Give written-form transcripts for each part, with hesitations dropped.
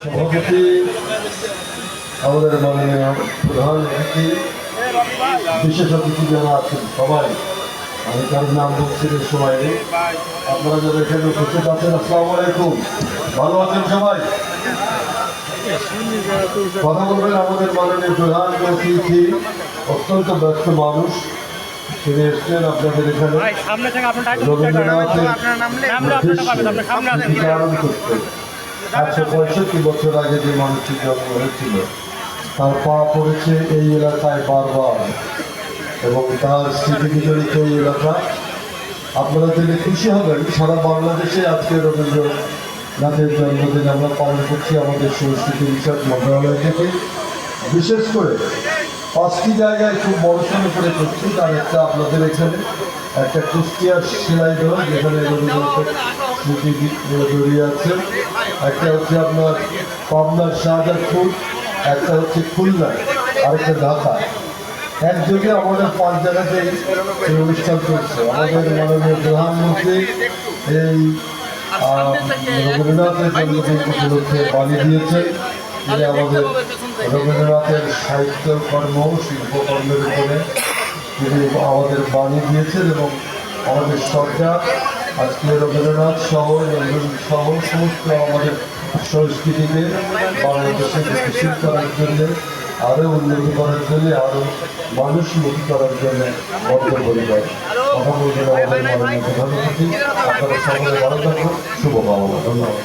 সভাপতি আমাদের মাননীয় প্রধানমন্ত্রী বিশেষ অতিথি যারা আছেন সবাই, আমি কারোর নাম বলছি সময় নেই। আপনারা যারা এখানে উপস্থিত আছেন, আসসালামু আলাইকুম, ভালো আছেন সবাই? কথা বলবেন আমাদের মাননীয় প্রধানমন্ত্রী, অত্যন্ত ব্যস্ত মানুষ, তিনি এসছেন আপনাদের এখানে রবীন্দ্রনাথের 165 বছর আগে যে মানুষটি জন্ম হয়েছিল তার পা পড়েছে এই এলাকায় বারবার, এবং তার স্মৃতি বিজড়িত এই এলাকা। আপনারা জেনে খুশি হবেন, সারা বাংলাদেশে আজকে রবীন্দ্রনাথের জন্মদিন আমরা পালন করছি আমাদের সংস্কৃতি বিষয়ক মন্ত্রণালয় থেকে। বিশেষ করে 5টি জায়গায় খুব বড় সড়ো করে করছি। তার একটা আপনাদের এখানে একটা কুষ্টিয়ার শিলাইদহ, যেখানে রবীন্দ্রনাথের স্মৃতি জড়িয়ে আছে। একটা হচ্ছে আপনার পাবনার শাহজাদপুর, একটা হচ্ছে খুলনা, আরেকটা ঢাকা। একযোগে আমাদের 5 জায়গাতেই এই অনুষ্ঠান চলছে। আমাদের মাননীয় প্রধানমন্ত্রী এই রবীন্দ্রনাথের জন্মদিন উপলক্ষে বাণী দিয়েছেন। তিনি আমাদের রবীন্দ্রনাথের সাহিত্যকর্ম শিল্পকর্মের উপরে তিনি আমাদের বাণী দিয়েছেন, এবং আমাদের সরকার আজকে রবীন্দ্রনাথ সহ সমস্ত আমাদের সংস্কৃতিকে বাংলাদেশে বিকশিত করার জন্য, আরও উন্নতি করার জন্য, আরও মানুষমুখী করার জন্য বদ্ধপরিকর। কথা বলবেন আমাদের মাননীয় প্রধানমন্ত্রী। আপনারা সকলে ভালো থাকুন, শুভকামনা। ধন্যবাদ।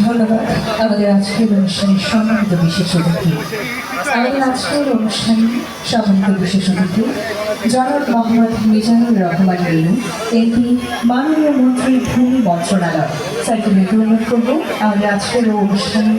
ধন্যবাদ আমাদের আজকের অনুষ্ঠানের সম্মানিত বিশেষ অতিথি। আমাদের আজকের অনুষ্ঠানে সম্মানিত বিশেষ অতিথি জনাব মোহাম্মদ মিজানুর রহমান রিনু, এমপি, মাননীয় মন্ত্রী ভূমি মন্ত্রণালয়। স্যারকে অনুরোধ করবো আমাদের আজকের অনুষ্ঠানে